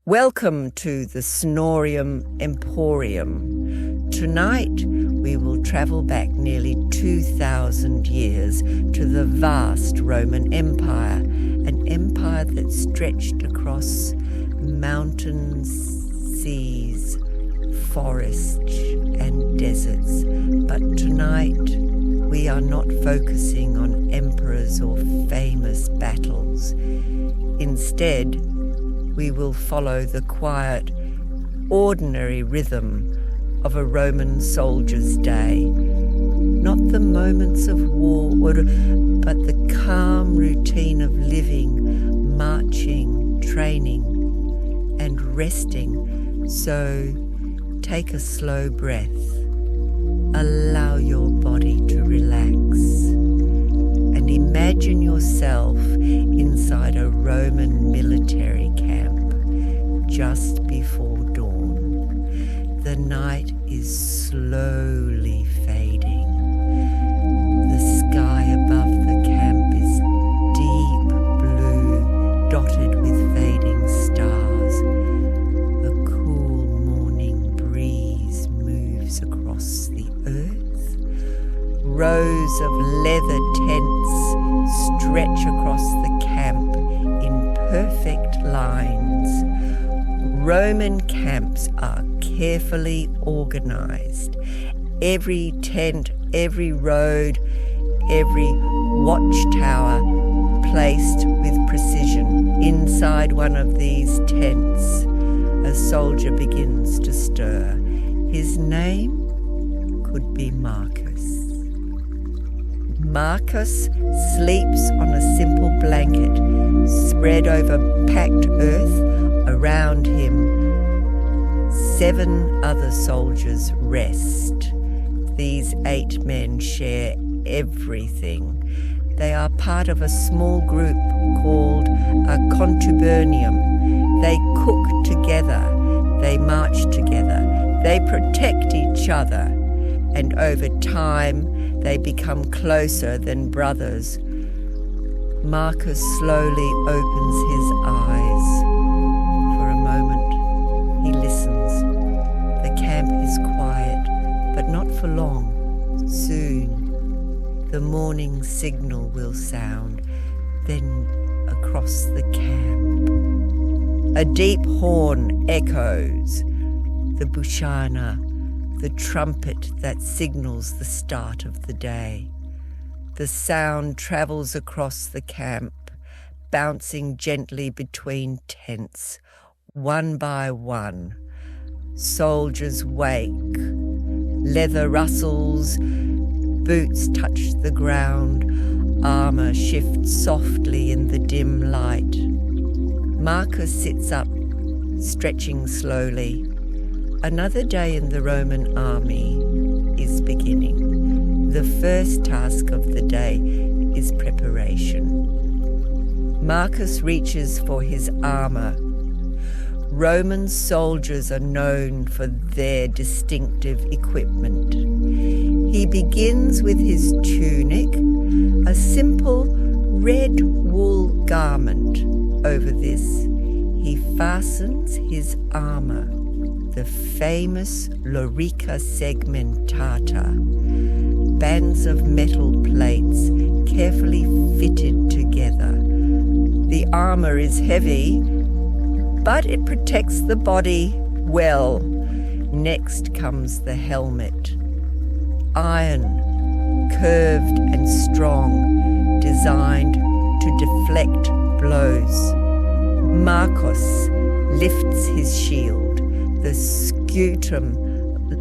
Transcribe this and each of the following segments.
Welcome to the Snorium Emporium. Tonight we will travel back nearly 2,000 years to the vast Roman Empire, an empire that stretched across mountains, seas, forests and deserts. But tonight we are not focusing on emperors or famous battles. Instead, we will follow the quiet, ordinary rhythm of a Roman soldier's day. Not the moments of war, but the calm routine of living, marching, training, and resting. So take a slow breath. Allow your body to relax. And imagine yourself inside a Roman military camp just before dawn. The night is slowly fading. The sky above the camp is deep blue, dotted with fading stars. A cool morning breeze moves across the earth. Rows of leather tents stretch across the camp in perfect lines. Roman camps are carefully organized. Every tent, every road, every watchtower placed with precision. Inside one of these tents, a soldier begins to stir. His name could be Marcus. Marcus sleeps on a simple blanket spread over packed earth. Around him, 7 other soldiers rest. These 8 men share everything. They are part of a small group called a contubernum. They cook together, they march together, they protect each other, and over time they become closer than brothers. Marcus slowly opens his eyes. For a moment, he listens. The camp is quiet, but not for long. Soon, the morning signal will sound. Then, across the camp, a deep horn echoes. The bushana, the trumpet that signals the start of the day. The sound travels across the camp, bouncing gently between tents, one by one. Soldiers wake. Leather rustles, boots touch the ground, armor shifts softly in the dim light. Marcus sits up, stretching slowly. Another day in the Roman army is beginning. The first task of the day is preparation. Marcus reaches for his armor. Roman soldiers are known for their distinctive equipment. He begins with his tunic, a simple red wool garment. Over this, he fastens his armor, the famous lorica segmentata, bands of metal plates carefully fitted together. The armor is heavy, but it protects the body well. Next comes the helmet. Iron, curved and strong, designed to deflect blows. Marcus lifts his shield, the scutum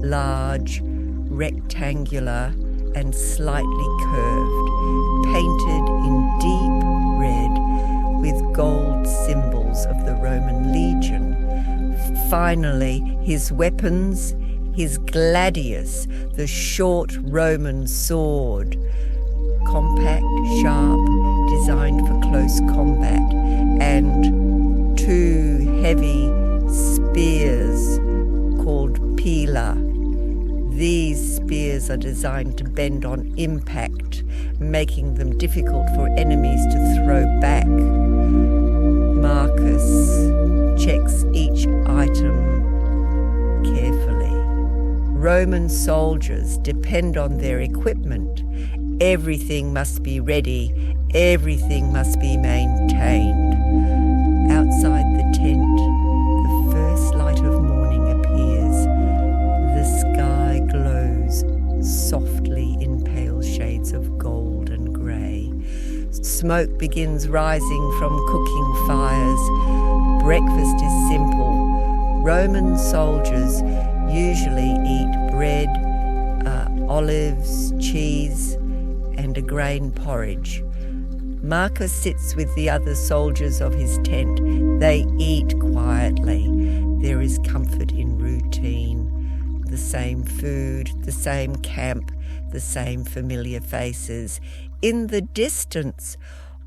large, rectangular and slightly curved, painted in deep red with gold symbols of the Roman legion. Finally, his weapons, his gladius, the short Roman sword, compact, sharp, designed for close combat, and 2 heavy spears called pila. These spears are designed to bend on impact, making them difficult for enemies to throw back. Marcus checks each Roman soldiers depend on their equipment. Everything must be ready. Everything must be maintained. Outside the tent, the first light of morning appears. The sky glows softly in pale shades of gold and grey. Smoke begins rising from cooking fires. Breakfast is simple. Roman soldiers usually eat bread, olives, cheese, and a grain porridge. Marcus sits with the other soldiers of his tent. They eat quietly. There is comfort in routine. The same food, the same camp, the same familiar faces. In the distance,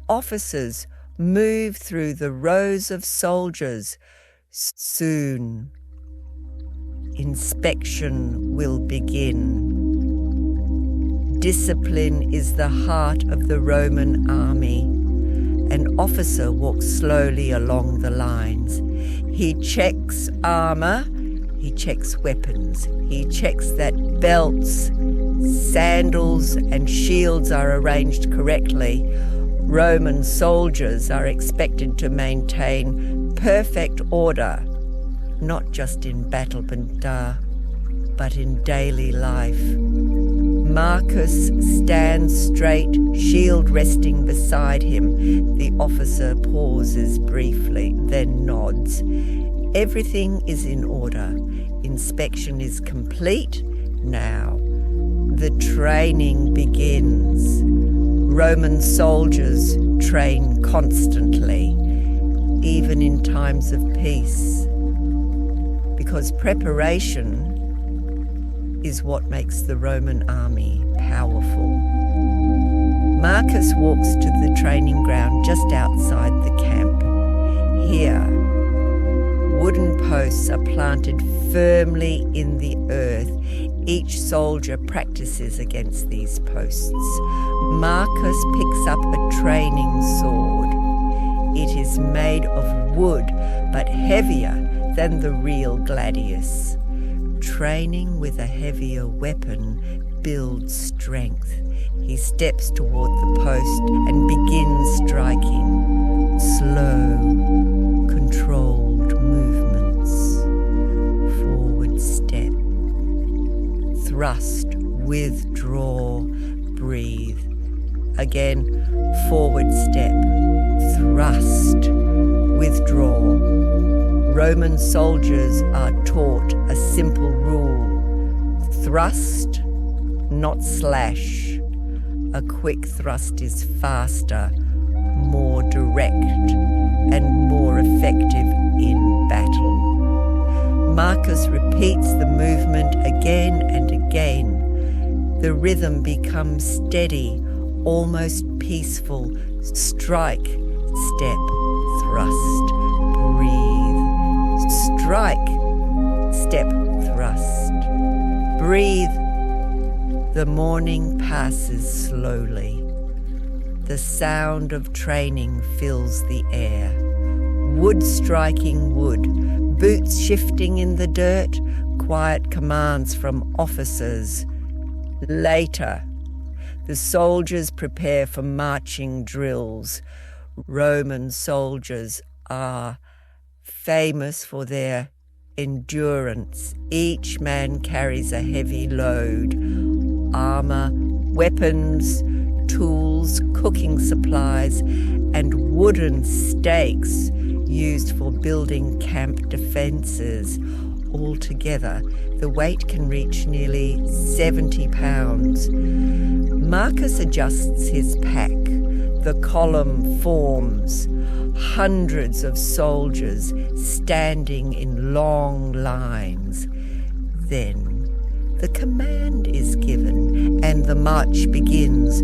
officers move through the rows of soldiers. Soon, inspection will begin. Discipline is the heart of the Roman army. An officer walks slowly along the lines. He checks armor, he checks weapons, he checks that belts, sandals, and shields are arranged correctly. Roman soldiers are expected to maintain perfect order, not just in battle, but in daily life. Marcus stands straight, shield resting beside him. The officer pauses briefly, then nods. Everything is in order. Inspection is complete. Now, the training begins. Roman soldiers train constantly, even in times of peace, because preparation is what makes the Roman army powerful. Marcus walks to the training ground just outside the camp. Here, wooden posts are planted firmly in the earth. Each soldier practices against these posts. Marcus picks up a training sword. It is made of wood, but heavier than the real gladius. Training with a heavier weapon builds strength. He steps toward the post and begins striking. Slow, controlled movements. Forward step. Thrust, withdraw, breathe. Again, forward step. Thrust, withdraw. Roman soldiers are taught a simple rule. Thrust, not slash. A quick thrust is faster, more direct, and more effective in battle. Marcus repeats the movement again and again. The rhythm becomes steady, almost peaceful. Strike, step, thrust, breathe. Strike, step, thrust. Breathe. The morning passes slowly. The sound of training fills the air. Wood striking wood, boots shifting in the dirt, quiet commands from officers. Later, the soldiers prepare for marching drills. Roman soldiers are famous for their endurance. Each man carries a heavy load. Armor, weapons, tools, cooking supplies, and wooden stakes used for building camp defences. Altogether, the weight can reach nearly 70 pounds. Marcus adjusts his pack. The column forms. Hundreds of soldiers standing in long lines. Then the command is given and the march begins.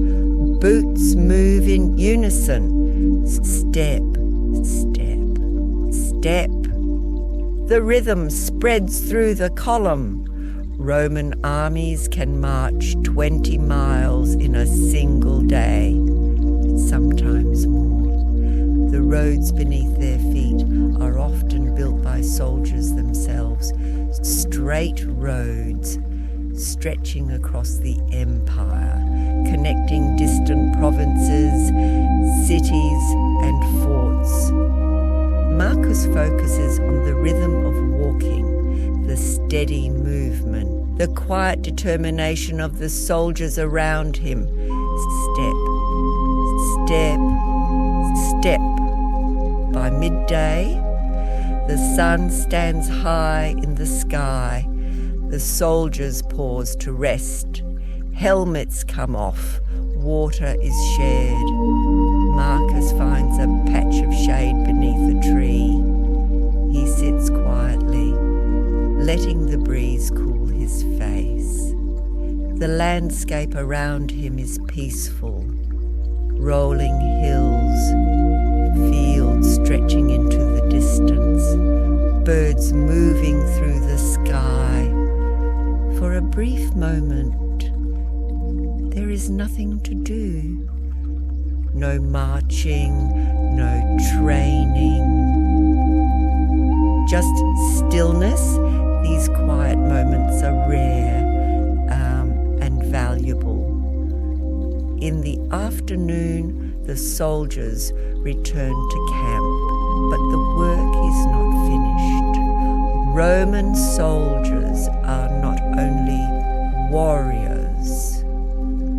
Boots move in unison. Step, step, step. The rhythm spreads through the column. Roman armies can march 20 miles in a single day, sometimes more. The roads beneath their feet are often built by soldiers themselves. Straight roads, stretching across the empire, connecting distant provinces, cities and forts. Marcus focuses on the rhythm of walking, the steady movement, the quiet determination of the soldiers around him. Step, step, step. By midday, the sun stands high in the sky. The soldiers pause to rest. Helmets come off. Water is shared. Marcus finds a patch of shade beneath a tree. He sits quietly, letting the breeze cool his face. The landscape around him is peaceful. Rolling hills, fields stretching into the distance, birds moving through the sky. For a brief moment, there is nothing to do. No marching, no training. Just stillness. These quiet moments are rare and valuable. In the afternoon, the soldiers return to camp, but the work is not finished. Roman soldiers are not only warriors,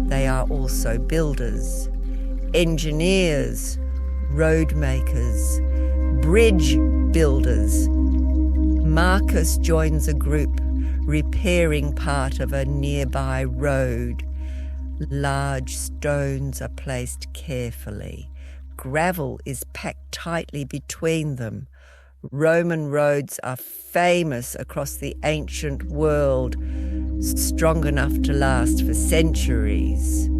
they are also builders, engineers, road makers, bridge builders. Marcus joins a group repairing part of a nearby road. Large stones are placed carefully. Gravel is packed tightly between them. Roman roads are famous across the ancient world, strong enough to last for centuries.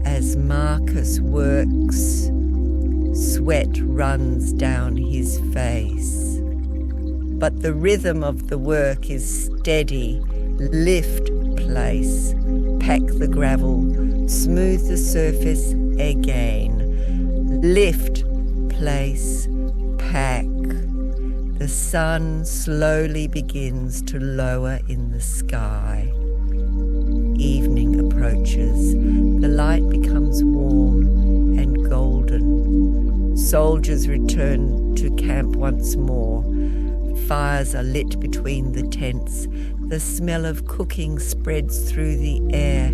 As Marcus works, sweat runs down his face. But the rhythm of the work is steady. Lift, place, pack the gravel, smooth the surface again. Lift, place, pack. The sun slowly begins to lower in the sky. Evening approaches. The light becomes warm and golden. Soldiers return to camp once more. Fires are lit between the tents. The smell of cooking spreads through the air.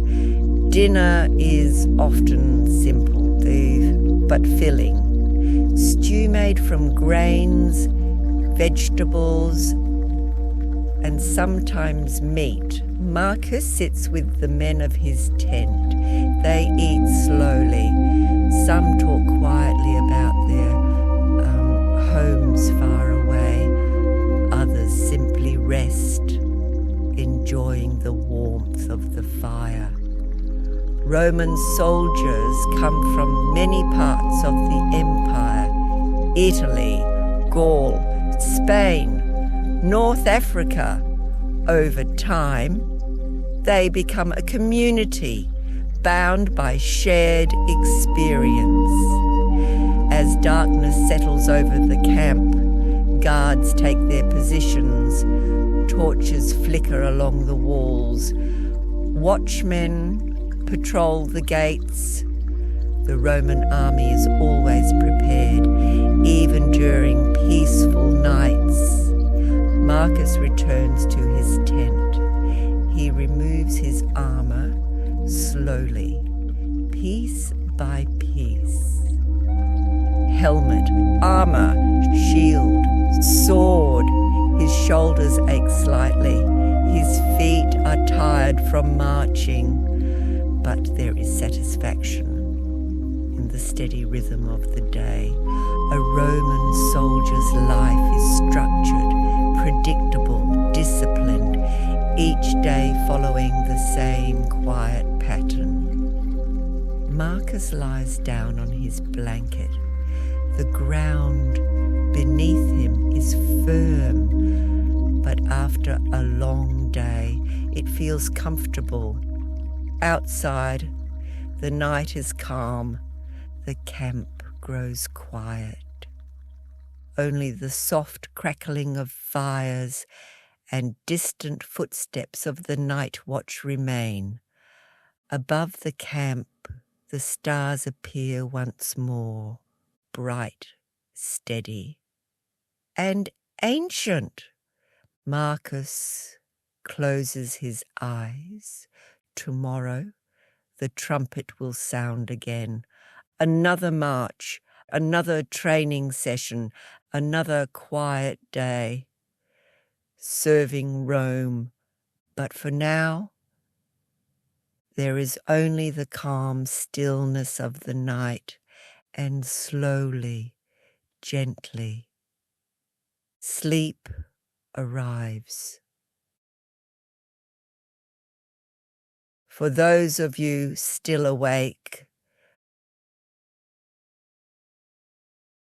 Dinner is often simple, but filling. Stew made from grains, vegetables, and sometimes meat. Marcus sits with the men of his tent. They eat slowly. Some talk quietly about their homes far away. Others simply rest, enjoying the warmth of the fire. Roman soldiers come from many parts of the empire: Italy, Gaul, Spain, North Africa. Over time, they become a community bound by shared experience. As darkness settles over the camp, guards take their positions. Torches flicker along the walls. Watchmen patrol the gates. The Roman army is always prepared, even during peaceful nights. Marcus returns to his tent. He removes his armor slowly, piece by piece. Helmet, armor, shield, sword. His shoulders ache slightly. His feet are tired from marching. But there is satisfaction in the steady rhythm of the day. A Roman soldier's life is structured, predictable, disciplined, each day following the same quiet pattern. Marcus lies down on his blanket. The ground beneath him is firm, but after a long day, it feels comfortable. Outside, the night is calm. The camp grows quiet. Only the soft crackling of fires and distant footsteps of the night watch remain. Above the camp, the stars appear once more, bright, steady, and ancient. Marcus closes his eyes. Tomorrow, the trumpet will sound again. Another march, another training session, another quiet day. Serving Rome, but for now, there is only the calm stillness of the night, and slowly, gently, sleep arrives. For those of you still awake,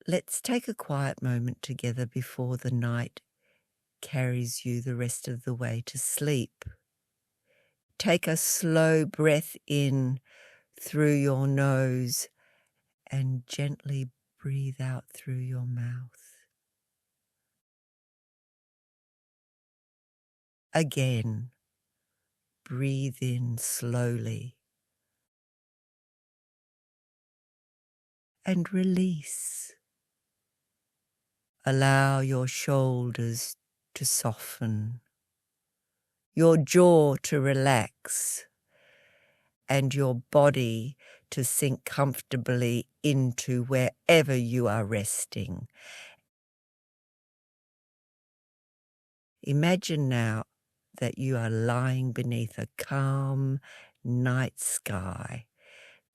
let's take a quiet moment together before the night carries you the rest of the way to sleep. Take a slow breath in through your nose and gently breathe out through your mouth. Again, breathe in slowly and release. Allow your shoulders to soften, your jaw to relax, and your body to sink comfortably into wherever you are resting. Imagine now that you are lying beneath a calm night sky,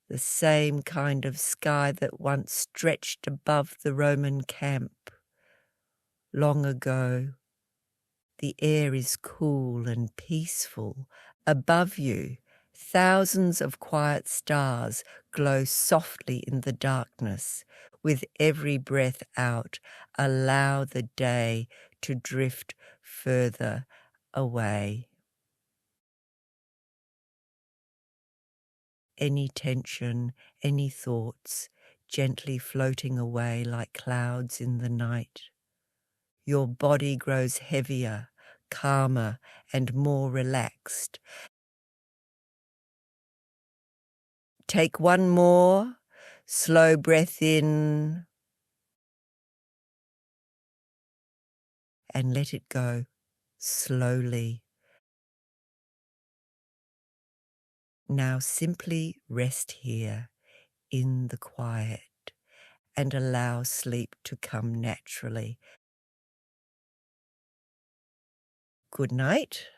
the same kind of sky that once stretched above the Roman camp. Long ago, the air is cool and peaceful. Above you, thousands of quiet stars glow softly in the darkness. With every breath out, allow the day to drift further away. Any tension, any thoughts, gently floating away like clouds in the night. Your body grows heavier, calmer, and more relaxed. Take one more slow breath in and let it go slowly. Now simply rest here in the quiet and allow sleep to come naturally. Good night.